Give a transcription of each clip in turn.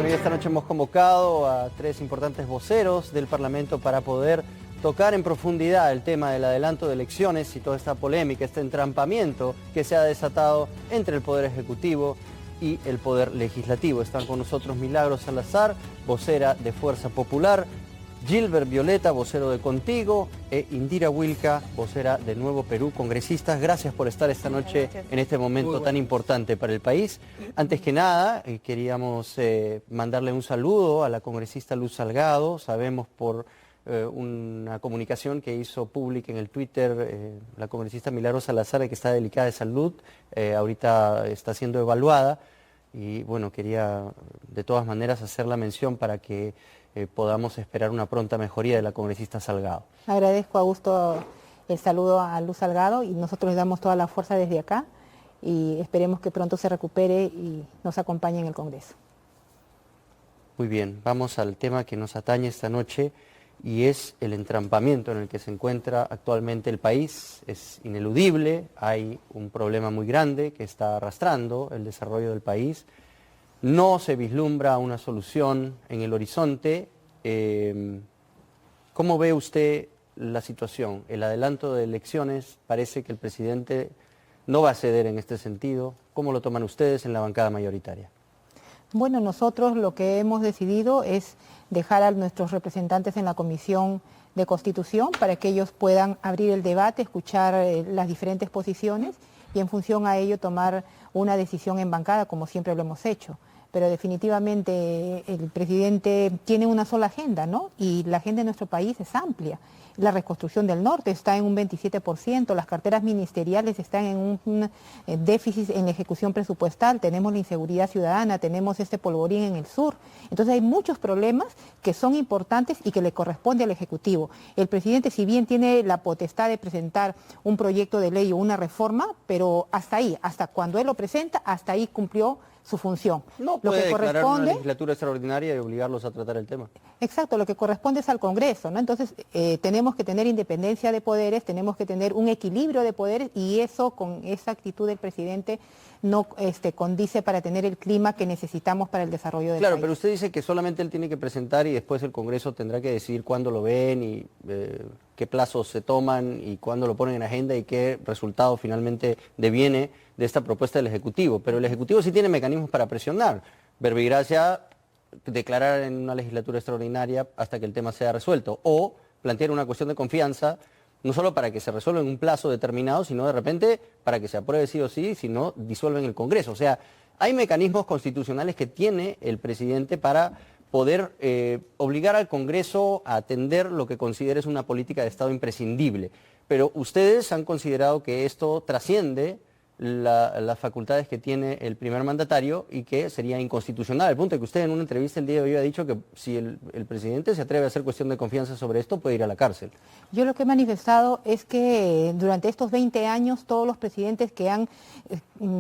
Bueno, y esta noche hemos convocado a 3 importantes voceros del Parlamento para poder tocar en profundidad el tema del adelanto de elecciones y toda esta polémica, este entrampamiento que se ha desatado entre el Poder Ejecutivo y el Poder Legislativo. Están con nosotros Milagros Salazar, vocera de Fuerza Popular, Gilbert Violeta, vocero de Contigo, e Indira Wilca, vocera de Nuevo Perú. Congresistas, gracias por estar esta noche en este momento tan importante para el país. Antes que nada, queríamos mandarle un saludo a la congresista Luz Salgado. Sabemos por una comunicación que hizo pública en el Twitter la congresista Milagros Salazar, que está delicada de salud, ahorita está siendo evaluada. Y bueno, quería de todas maneras hacer la mención para que podamos esperar una pronta mejoría de la congresista Salgado. Agradezco, Augusto, el saludo a Luz Salgado y nosotros le damos toda la fuerza desde acá y esperemos que pronto se recupere y nos acompañe en el Congreso. Muy bien, vamos al tema que nos atañe esta noche y es el entrampamiento en el que se encuentra actualmente el país. Es ineludible, hay un problema muy grande que está arrastrando el desarrollo del país. No se vislumbra una solución en el horizonte. ¿Cómo ve usted la situación? El adelanto de elecciones, parece que el presidente no va a ceder en este sentido. ¿Cómo lo toman ustedes en la bancada mayoritaria? Bueno, nosotros lo que hemos decidido es dejar a nuestros representantes en la Comisión de Constitución para que ellos puedan abrir el debate, escuchar las diferentes posiciones y en función a ello tomar una decisión en bancada, como siempre lo hemos hecho. Pero definitivamente el presidente tiene una sola agenda, ¿no? Y la agenda de nuestro país es amplia. La reconstrucción del norte está en un 27%, las carteras ministeriales están en un déficit en ejecución presupuestal, tenemos la inseguridad ciudadana, tenemos este polvorín en el sur. Entonces hay muchos problemas que son importantes y que le corresponde al Ejecutivo. El presidente, si bien tiene la potestad de presentar un proyecto de ley o una reforma, pero hasta ahí, hasta cuando él lo presenta, hasta ahí cumplió su función. No puede declarar una legislatura extraordinaria y obligarlos a tratar el tema. Exacto, lo que corresponde es al Congreso, ¿no? Entonces tenemos que tener independencia de poderes, tenemos que tener un equilibrio de poderes y eso con esa actitud del presidente no condice para tener el clima que necesitamos para el desarrollo del país. Claro, pero usted dice que solamente él tiene que presentar y después el Congreso tendrá que decidir cuándo lo ven y qué plazos se toman y cuándo lo ponen en agenda y qué resultado finalmente deviene de esta propuesta del Ejecutivo. Pero el Ejecutivo sí tiene mecanismos para presionar. Verbigracia declarar en una legislatura extraordinaria hasta que el tema sea resuelto o plantear una cuestión de confianza, no solo para que se resuelva en un plazo determinado, sino de repente para que se apruebe sí o sí, si no disuelven el Congreso. O sea, hay mecanismos constitucionales que tiene el presidente para poder obligar al Congreso a atender lo que considera es una política de Estado imprescindible. Pero ustedes han considerado que esto trasciende las facultades que tiene el primer mandatario y que sería inconstitucional, al punto de que usted en una entrevista el día de hoy ha dicho que si el presidente se atreve a hacer cuestión de confianza sobre esto, puede ir a la cárcel. Yo lo que he manifestado es que durante estos 20 años todos los presidentes que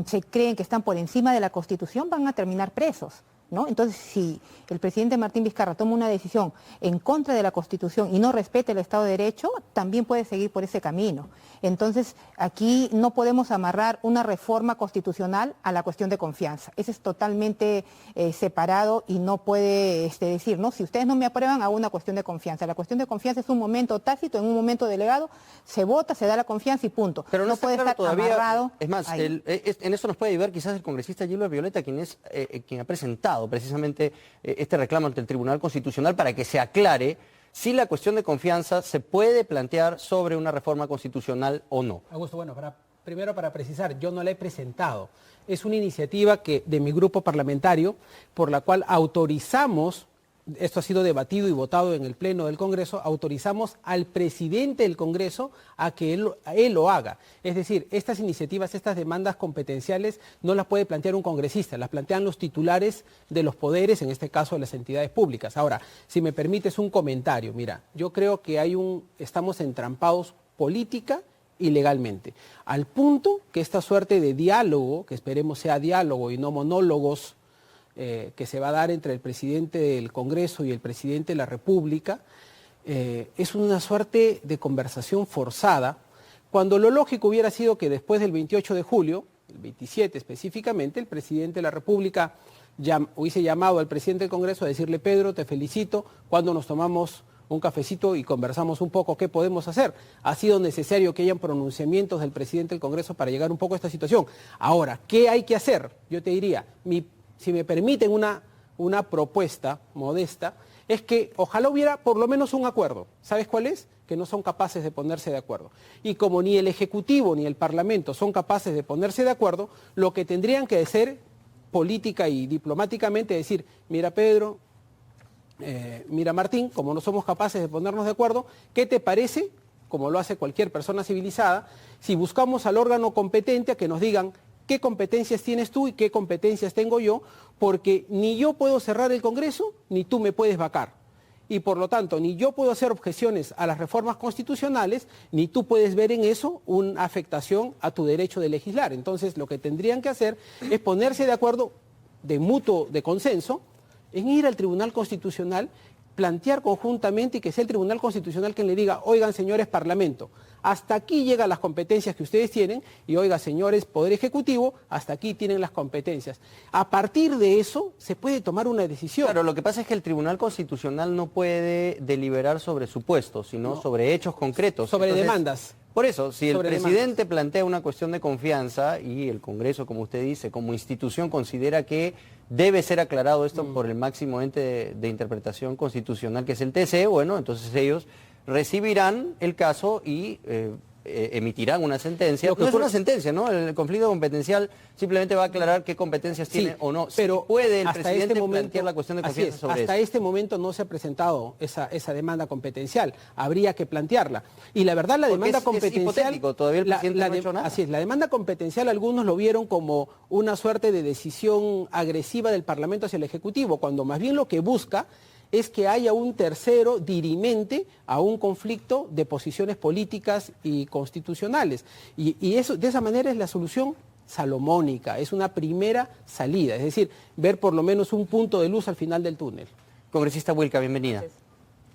se creen que están por encima de la Constitución van a terminar presos, ¿no? Entonces, si el presidente Martín Vizcarra toma una decisión en contra de la Constitución y no respeta el Estado de Derecho, también puede seguir por ese camino. Entonces, aquí no podemos amarrar una reforma constitucional a la cuestión de confianza. Ese es totalmente separado y no puede decir, no, si ustedes no me aprueban, hago una cuestión de confianza. La cuestión de confianza es un momento tácito, en un momento delegado, se vota, se da la confianza y punto. Pero no puede estar todavía amarrado. Es más, en eso nos puede ayudar quizás el congresista Gilbert Violeta, quien ha presentado precisamente este reclamo ante el Tribunal Constitucional para que se aclare si la cuestión de confianza se puede plantear sobre una reforma constitucional o no. Augusto, bueno, primero para precisar, yo no la he presentado. Es una iniciativa de mi grupo parlamentario por la cual autorizamos, esto ha sido debatido y votado en el Pleno del Congreso, autorizamos al presidente del Congreso a que él lo haga. Es decir, estas iniciativas, estas demandas competenciales no las puede plantear un congresista, las plantean los titulares de los poderes, en este caso de las entidades públicas. Ahora, si me permites un comentario, mira, yo creo que estamos entrampados política y legalmente, al punto que esta suerte de diálogo, que esperemos sea diálogo y no monólogos, que se va a dar entre el presidente del Congreso y el presidente de la República, es una suerte de conversación forzada, cuando lo lógico hubiera sido que después del 28 de julio, el 27 específicamente, el presidente de la República hubiese llamado al presidente del Congreso a decirle: Pedro, te felicito, cuando nos tomamos un cafecito y conversamos un poco qué podemos hacer. Ha sido necesario que hayan pronunciamientos del presidente del Congreso para llegar un poco a esta situación. Ahora, ¿qué hay que hacer? Yo te diría, si me permiten una propuesta modesta, es que ojalá hubiera por lo menos un acuerdo. ¿Sabes cuál es? Que no son capaces de ponerse de acuerdo. Y como ni el Ejecutivo ni el Parlamento son capaces de ponerse de acuerdo, lo que tendrían que hacer política y diplomáticamente es decir: mira, Pedro, mira, Martín, como no somos capaces de ponernos de acuerdo, ¿qué te parece, como lo hace cualquier persona civilizada, si buscamos al órgano competente a que nos digan qué competencias tienes tú y qué competencias tengo yo? Porque ni yo puedo cerrar el Congreso, ni tú me puedes vacar. Y por lo tanto, ni yo puedo hacer objeciones a las reformas constitucionales, ni tú puedes ver en eso una afectación a tu derecho de legislar. Entonces, lo que tendrían que hacer es ponerse de acuerdo, de consenso, en ir al Tribunal Constitucional, plantear conjuntamente y que sea el Tribunal Constitucional quien le diga: oigan, señores Parlamento, hasta aquí llegan las competencias que ustedes tienen, y oiga, señores Poder Ejecutivo, hasta aquí tienen las competencias. A partir de eso se puede tomar una decisión. Claro, lo que pasa es que el Tribunal Constitucional no puede deliberar sobre supuestos, sino sobre hechos concretos. Sobre demandas. Por eso, si el presidente demandas plantea una cuestión de confianza y el Congreso, como usted dice, como institución considera que debe ser aclarado esto por el máximo ente de interpretación constitucional, que es el TC, bueno, entonces ellos recibirán el caso y emitirán una sentencia. No es una sentencia, ¿no? El conflicto competencial simplemente va a aclarar qué competencias tiene o no. Pero si puede el hasta presidente este momento, plantear la cuestión de confianza sobre hasta eso. este momento no se ha presentado esa demanda competencial. Habría que plantearla. Y la verdad, la Porque demanda es competencial... hipotético, todavía el presidente no ha hecho nada. Así es, la demanda competencial algunos lo vieron como una suerte de decisión agresiva del Parlamento hacia el Ejecutivo, cuando más bien lo que busca es que haya un tercero dirimente a un conflicto de posiciones políticas y constitucionales. Y eso, de esa manera, es la solución salomónica, es una primera salida, es decir, ver por lo menos un punto de luz al final del túnel. Congresista Wilca, bienvenida.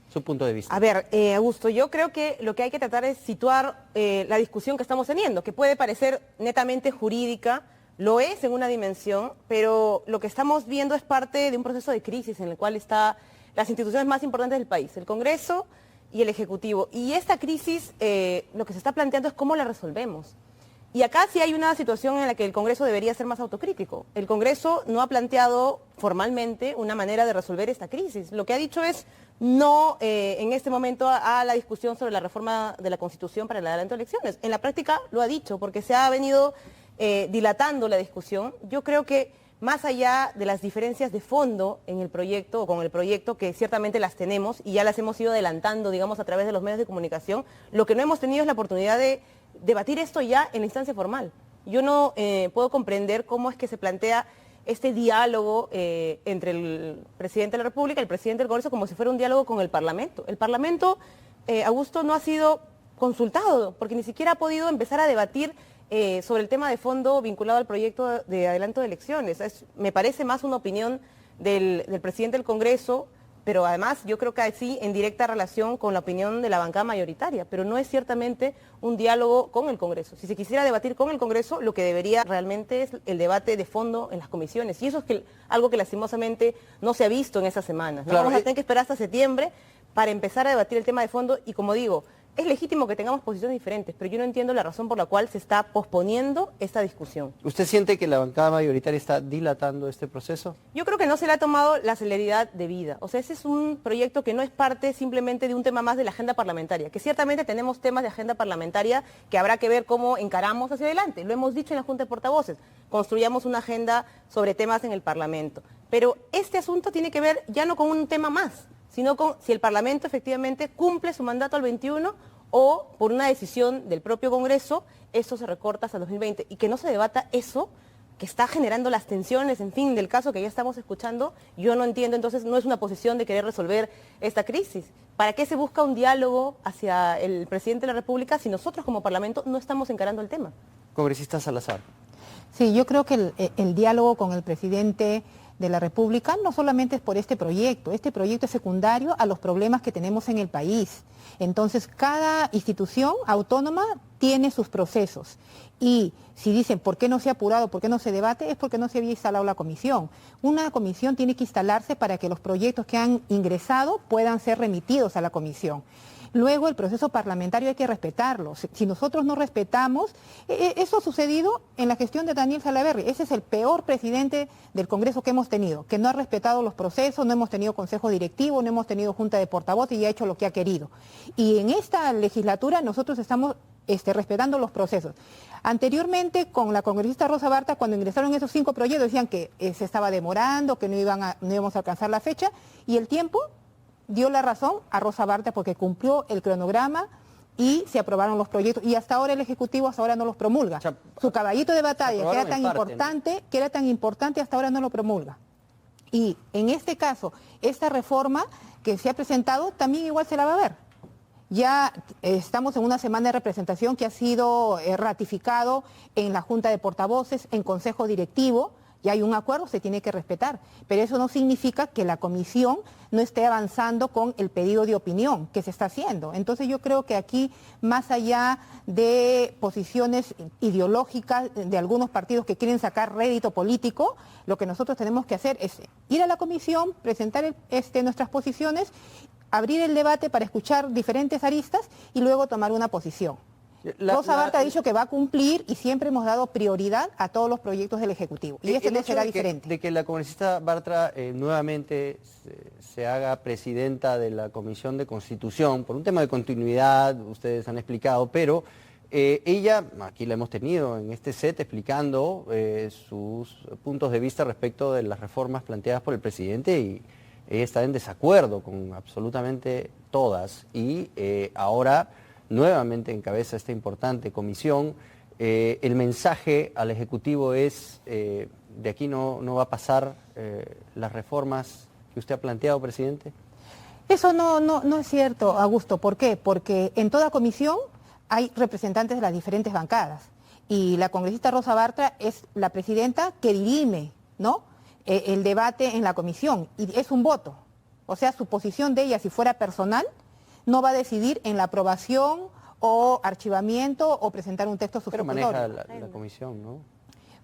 Su punto de vista. A ver, Augusto, yo creo que lo que hay que tratar es situar la discusión que estamos teniendo, que puede parecer netamente jurídica, lo es en una dimensión, pero lo que estamos viendo es parte de un proceso de crisis en el cual están las instituciones más importantes del país, el Congreso y el Ejecutivo. Y esta crisis, lo que se está planteando es cómo la resolvemos. Y acá sí hay una situación en la que el Congreso debería ser más autocrítico. El Congreso no ha planteado formalmente una manera de resolver esta crisis. Lo que ha dicho es no en este momento a la discusión sobre la reforma de la Constitución para el adelanto de elecciones. En la práctica lo ha dicho, porque se ha venido dilatando la discusión. Yo creo que más allá de las diferencias de fondo en el proyecto o con el proyecto, que ciertamente las tenemos y ya las hemos ido adelantando, digamos, a través de los medios de comunicación, lo que no hemos tenido es la oportunidad de debatir esto ya en la instancia formal. Yo no puedo comprender cómo es que se plantea este diálogo entre el presidente de la República y el presidente del Congreso como si fuera un diálogo con el Parlamento. El Parlamento, Augusto, no ha sido consultado porque ni siquiera ha podido empezar a debatir sobre el tema de fondo vinculado al proyecto de adelanto de elecciones. Me parece más una opinión del presidente del Congreso, pero además yo creo que sí en directa relación con la opinión de la bancada mayoritaria, pero no es ciertamente un diálogo con el Congreso. Si se quisiera debatir con el Congreso, lo que debería realmente es el debate de fondo en las comisiones, y eso es algo que lastimosamente no se ha visto en esas semanas, ¿no? Claro, vamos a tener que esperar hasta septiembre para empezar a debatir el tema de fondo, y como digo, es legítimo que tengamos posiciones diferentes, pero yo no entiendo la razón por la cual se está posponiendo esta discusión. ¿Usted siente que la bancada mayoritaria está dilatando este proceso? Yo creo que no se le ha tomado la celeridad debida. O sea, ese es un proyecto que no es parte simplemente de un tema más de la agenda parlamentaria, que ciertamente tenemos temas de agenda parlamentaria que habrá que ver cómo encaramos hacia adelante. Lo hemos dicho en la Junta de Portavoces, construyamos una agenda sobre temas en el Parlamento. Pero este asunto tiene que ver ya no con un tema más, sino con si el Parlamento efectivamente cumple su mandato al 21 o por una decisión del propio Congreso, esto se recorta hasta el 2020. Y que no se debata eso, que está generando las tensiones, en fin, del caso que ya estamos escuchando, yo no entiendo, entonces no es una posición de querer resolver esta crisis. ¿Para qué se busca un diálogo hacia el presidente de la República si nosotros como Parlamento no estamos encarando el tema? Congresista Salazar. Sí, yo creo que el diálogo con el presidente de la República no solamente es por este proyecto es secundario a los problemas que tenemos en el país. Entonces, cada institución autónoma tiene sus procesos. Y si dicen, ¿por qué no se ha apurado, por qué no se debate? Es porque no se había instalado la comisión. Una comisión tiene que instalarse para que los proyectos que han ingresado puedan ser remitidos a la comisión. Luego el proceso parlamentario hay que respetarlo. Si nosotros no respetamos, eso ha sucedido en la gestión de Daniel Salaverry. Ese es el peor presidente del Congreso que hemos tenido, que no ha respetado los procesos, no hemos tenido consejo directivo, no hemos tenido junta de portavoces y ha hecho lo que ha querido. Y en esta legislatura nosotros estamos respetando los procesos. Anteriormente, con la congresista Rosa Barta, cuando ingresaron esos 5 proyectos, decían que se estaba demorando, que no íbamos a alcanzar la fecha, y el tiempo dio la razón a Rosa Barta porque cumplió el cronograma y se aprobaron los proyectos. Y hasta ahora el Ejecutivo hasta ahora no los promulga. Su caballito de batalla, que era tan importante, hasta ahora no lo promulga. Y en este caso, esta reforma que se ha presentado también igual se la va a ver. Ya estamos en una semana de representación que ha sido ratificado en la Junta de Portavoces, en Consejo Directivo. Ya hay un acuerdo, se tiene que respetar, pero eso no significa que la comisión no esté avanzando con el pedido de opinión que se está haciendo. Entonces yo creo que aquí, más allá de posiciones ideológicas de algunos partidos que quieren sacar rédito político, lo que nosotros tenemos que hacer es ir a la comisión, presentar nuestras posiciones, abrir el debate para escuchar diferentes aristas y luego tomar una posición. Rosa Barta ha dicho que va a cumplir y siempre hemos dado prioridad a todos los proyectos del Ejecutivo. Y este no será diferente. De que la congresista Bartra nuevamente se haga presidenta de la Comisión de Constitución, por un tema de continuidad, ustedes han explicado, pero ella, aquí la hemos tenido en este set explicando sus puntos de vista respecto de las reformas planteadas por el presidente y ella está en desacuerdo con absolutamente todas y ahora nuevamente encabeza esta importante comisión. El mensaje al Ejecutivo es, de aquí no va a pasar las reformas que usted ha planteado, presidente. Eso no es cierto, Augusto. ¿Por qué? Porque en toda comisión hay representantes de las diferentes bancadas y la congresista Rosa Bartra es la presidenta que dirime, ¿no?, el debate en la comisión y es un voto. O sea, su posición de ella, si fuera personal, no va a decidir en la aprobación o archivamiento o presentar un texto sustitutorio. Pero maneja la comisión, ¿no?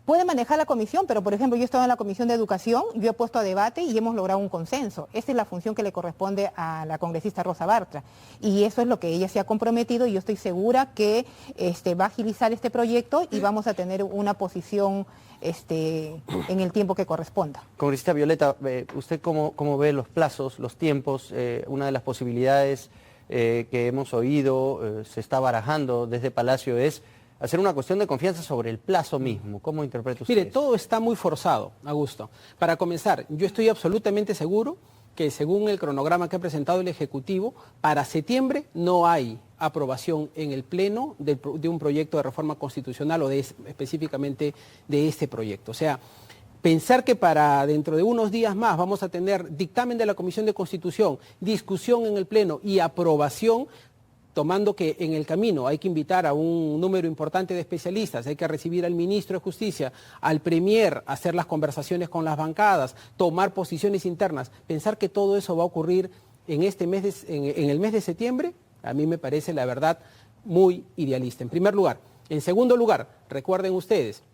Puede manejar la comisión, pero por ejemplo yo he estado en la Comisión de Educación, yo he puesto a debate y hemos logrado un consenso. Esa es la función que le corresponde a la congresista Rosa Bartra. Y eso es lo que ella se ha comprometido y yo estoy segura que va a agilizar este proyecto y vamos a tener una posición en el tiempo que corresponda. Congresista Violeta, ¿usted cómo ve los plazos, los tiempos? Una de las posibilidades que hemos oído, se está barajando desde Palacio es hacer una cuestión de confianza sobre el plazo mismo. ¿Cómo interpreta usted? Mire, todo está muy forzado, Augusto. Para comenzar, yo estoy absolutamente seguro que según el cronograma que ha presentado el Ejecutivo, para septiembre no hay aprobación en el Pleno de un proyecto de reforma constitucional o específicamente de este proyecto. O sea, pensar que para dentro de unos días más vamos a tener dictamen de la Comisión de Constitución, discusión en el Pleno y aprobación, tomando que en el camino hay que invitar a un número importante de especialistas, hay que recibir al ministro de Justicia, al premier, hacer las conversaciones con las bancadas, tomar posiciones internas, pensar que todo eso va a ocurrir en el mes de septiembre, a mí me parece la verdad muy idealista, en primer lugar. En segundo lugar, recuerden ustedes,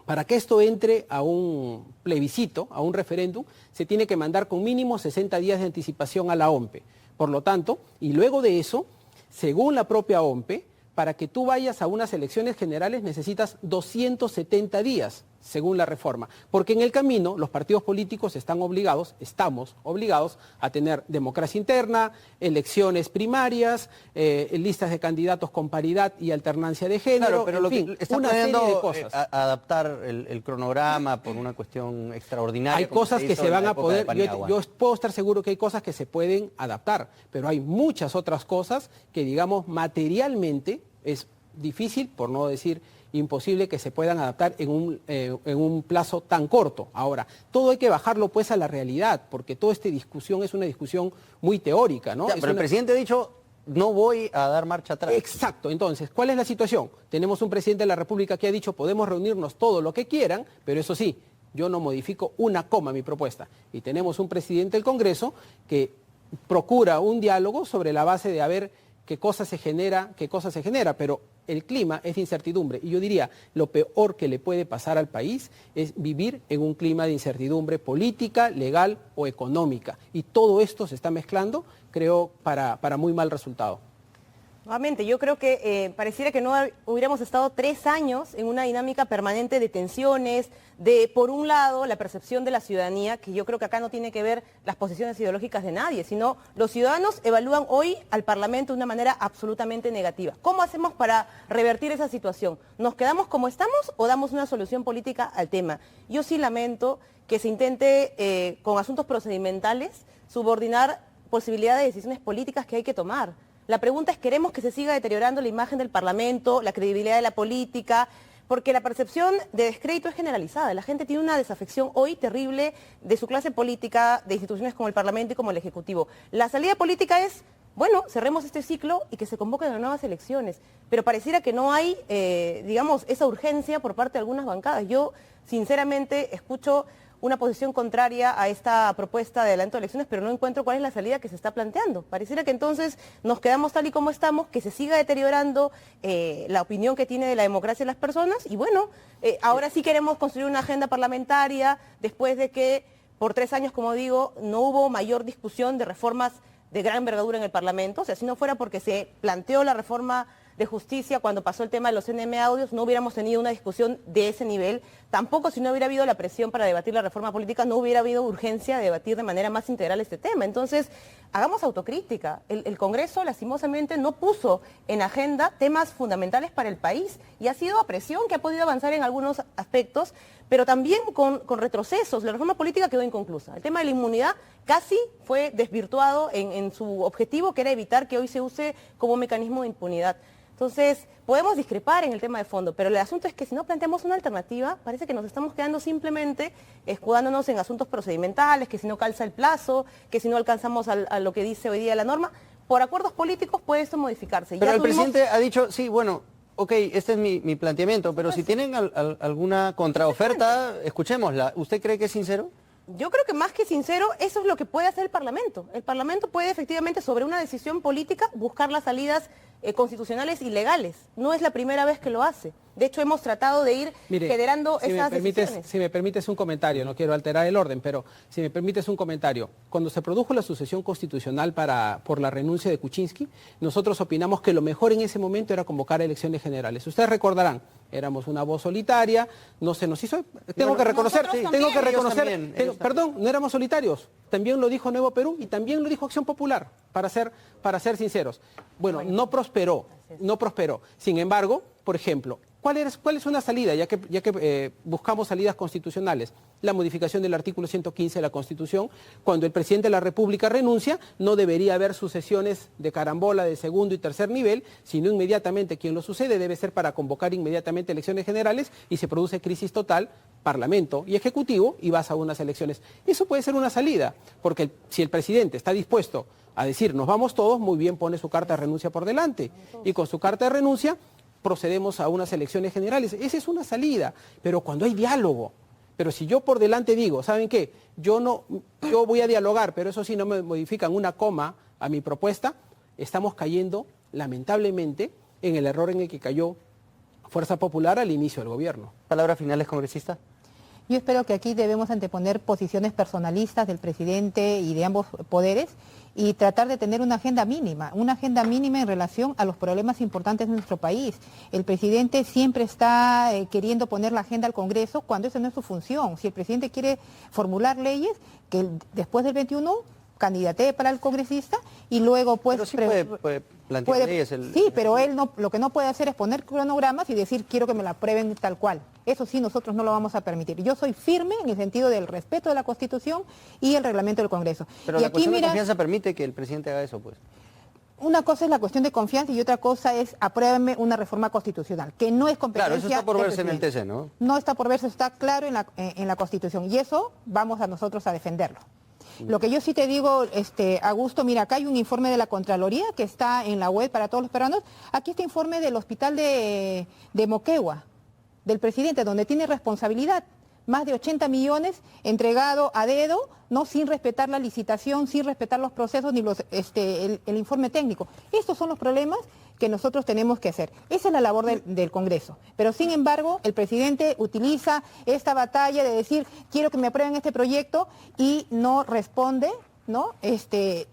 para que esto entre a un plebiscito, a un referéndum, se tiene que mandar con mínimo 60 días de anticipación a la OMPE. Por lo tanto, y luego de eso, según la propia OMPE, para que tú vayas a unas elecciones generales necesitas 270 días, según la reforma. Porque en el camino los partidos políticos estamos obligados a tener democracia interna, elecciones primarias, listas de candidatos con paridad y alternancia de género, claro, pero en lo fin, que está una serie de planeando cosas. Adaptar el cronograma por una cuestión extraordinaria. Hay cosas que se van a poder, yo puedo estar seguro que hay cosas que se pueden adaptar, pero hay muchas otras cosas que, digamos, materialmente es difícil, por no decir imposible, que se puedan adaptar en un plazo tan corto. Ahora, todo hay que bajarlo pues a la realidad, porque toda esta discusión es una discusión muy teórica, ¿no? Pero el presidente ha dicho, no voy a dar marcha atrás. Exacto. Entonces, ¿cuál es la situación? Tenemos un presidente de la República que ha dicho, podemos reunirnos todo lo que quieran, pero eso sí, yo no modifico una coma mi propuesta. Y tenemos un presidente del Congreso que procura un diálogo sobre la base de a ver qué cosa se genera, pero el clima es de incertidumbre. Y yo diría, lo peor que le puede pasar al país es vivir en un clima de incertidumbre política, legal o económica. Y todo esto se está mezclando, creo, para muy mal resultado. Nuevamente, yo creo que pareciera que no hubiéramos estado 3 años en una dinámica permanente de tensiones, de, por un lado, la percepción de la ciudadanía, que yo creo que acá no tiene que ver las posiciones ideológicas de nadie, sino los ciudadanos evalúan hoy al Parlamento de una manera absolutamente negativa. ¿Cómo hacemos para revertir esa situación? ¿Nos quedamos como estamos o damos una solución política al tema? Yo sí lamento que se intente, con asuntos procedimentales, subordinar posibilidad de decisiones políticas que hay que tomar. La pregunta es, ¿queremos que se siga deteriorando la imagen del Parlamento, la credibilidad de la política? Porque la percepción de descrédito es generalizada. La gente tiene una desafección hoy terrible de su clase política, de instituciones como el Parlamento y como el Ejecutivo. La salida política es, bueno, cerremos este ciclo y que se convoquen nuevas elecciones. Pero pareciera que no hay, digamos, esa urgencia por parte de algunas bancadas. Yo, sinceramente, escucho una posición contraria a esta propuesta de adelanto de elecciones, pero no encuentro cuál es la salida que se está planteando. Pareciera que entonces nos quedamos tal y como estamos, que se siga deteriorando la opinión que tiene de la democracia las personas, y bueno, ahora sí queremos construir una agenda parlamentaria, después de que por 3 años, como digo, no hubo mayor discusión de reformas de gran envergadura en el Parlamento. O sea, si no fuera porque se planteó la reforma de justicia cuando pasó el tema de los NM audios, no hubiéramos tenido una discusión de ese nivel. Tampoco, si no hubiera habido la presión para debatir la reforma política, no hubiera habido urgencia de debatir de manera más integral este tema. Entonces, hagamos autocrítica. El Congreso, lastimosamente, no puso en agenda temas fundamentales para el país, y ha sido a presión que ha podido avanzar en algunos aspectos, pero también con retrocesos. La reforma política quedó inconclusa. El tema de la inmunidad casi fue desvirtuado en su objetivo, que era evitar que hoy se use como mecanismo de impunidad. Entonces, podemos discrepar en el tema de fondo, pero el asunto es que si no planteamos una alternativa, parece que nos estamos quedando simplemente escudándonos en asuntos procedimentales, que si no calza el plazo, que si no alcanzamos a lo que dice hoy día la norma. Por acuerdos políticos puede esto modificarse. Pero el presidente ha dicho, sí, bueno, ok, este es mi planteamiento, pero si tienen alguna contraoferta, escuchémosla. ¿Usted cree que es sincero? Yo creo que más que sincero, eso es lo que puede hacer el Parlamento. El Parlamento puede efectivamente, sobre una decisión política, buscar las salidas constitucionales y legales. No es la primera vez que lo hace. De hecho, hemos tratado de ir generando esas decisiones. Si me permites un comentario, no quiero alterar el orden, pero si me permites un comentario. Cuando se produjo la sucesión constitucional por la renuncia de Kuczynski, nosotros opinamos que lo mejor en ese momento era convocar elecciones generales. Ustedes recordarán, éramos una voz solitaria, no se nos hizo... Tengo que reconocer, perdón, no éramos solitarios. También lo dijo Nuevo Perú y también lo dijo Acción Popular, para ser sinceros. Bueno, no prosperó. Sin embargo, por ejemplo, ¿cuál es una salida, ya que buscamos salidas constitucionales? La modificación del artículo 115 de la Constitución. Cuando el presidente de la República renuncia, no debería haber sucesiones de carambola de segundo y tercer nivel, sino inmediatamente quien lo sucede debe ser para convocar inmediatamente elecciones generales, y se produce crisis total, Parlamento y Ejecutivo, y vas a unas elecciones. Eso puede ser una salida, porque si el presidente está dispuesto a decir nos vamos todos, muy bien, pone su carta de renuncia por delante, y con su carta de renuncia procedemos a unas elecciones generales. Esa es una salida, pero cuando hay diálogo. Pero si yo por delante digo, ¿saben qué? Yo voy a dialogar, pero eso sí, no me modifican una coma a mi propuesta, estamos cayendo, lamentablemente, en el error en el que cayó Fuerza Popular al inicio del gobierno. ¿Palabras finales, congresista? Yo espero que aquí debemos anteponer posiciones personalistas del presidente y de ambos poderes, y tratar de tener una agenda mínima en relación a los problemas importantes de nuestro país. El presidente siempre está queriendo poner la agenda al Congreso cuando esa no es su función. Si el presidente quiere formular leyes, que después del 21 candidatee para el congresista y luego pues... Pero sí puede plantear leyes. Sí, pero él lo que no puede hacer es poner cronogramas y decir quiero que me la aprueben tal cual. Eso sí, nosotros no lo vamos a permitir. Yo soy firme en el sentido del respeto de la Constitución y el reglamento del Congreso. Pero y la aquí, cuestión de confianza permite que el presidente haga eso, pues. Una cosa es la cuestión de confianza y otra cosa es apruébame una reforma constitucional, que no es competencia. Claro, eso está por del verse en el presidente. TC, ¿no? No está por verse, está claro en la Constitución, y eso vamos a nosotros a defenderlo. Lo que yo sí te digo, Augusto, mira, acá hay un informe de la Contraloría que está en la web para todos los peruanos. Aquí está informe del hospital de Moquegua, del presidente, donde tiene responsabilidad. más de 80 millones entregado a dedo, ¿no? Sin respetar la licitación, sin respetar los procesos ni el informe técnico. Estos son los problemas que nosotros tenemos que hacer. Esa es la labor del Congreso. Pero sin embargo, el presidente utiliza esta batalla de decir, quiero que me aprueben este proyecto y no responde, ¿no? Este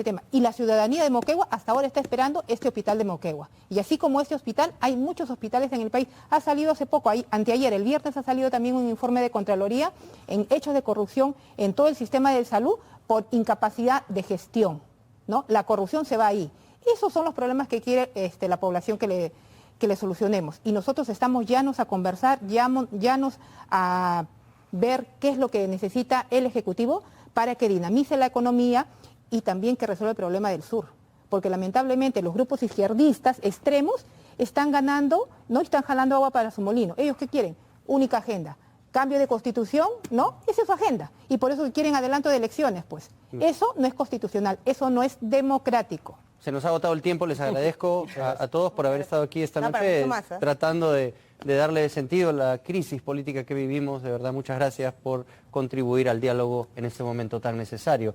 tema. Y la ciudadanía de Moquegua hasta ahora está esperando este hospital de Moquegua. Y así como este hospital, hay muchos hospitales en el país. Ha salido hace poco, anteayer, el viernes ha salido también un informe de Contraloría en hechos de corrupción en todo el sistema de salud por incapacidad de gestión, ¿no? La corrupción se va ahí. Esos son los problemas que quiere la población que le solucionemos. Y nosotros estamos llanos a conversar, llanos a ver qué es lo que necesita el Ejecutivo para que dinamice la economía y también que resuelva el problema del sur. Porque lamentablemente los grupos izquierdistas extremos están ganando, no están jalando agua para su molino. ¿Ellos qué quieren? Única agenda. Cambio de constitución, ¿no? Esa es su agenda. Y por eso quieren adelanto de elecciones, pues. Eso no es constitucional, eso no es democrático. Se nos ha agotado el tiempo, les agradezco a todos por haber estado aquí esta noche tratando de darle sentido a la crisis política que vivimos. De verdad, muchas gracias por contribuir al diálogo en este momento tan necesario.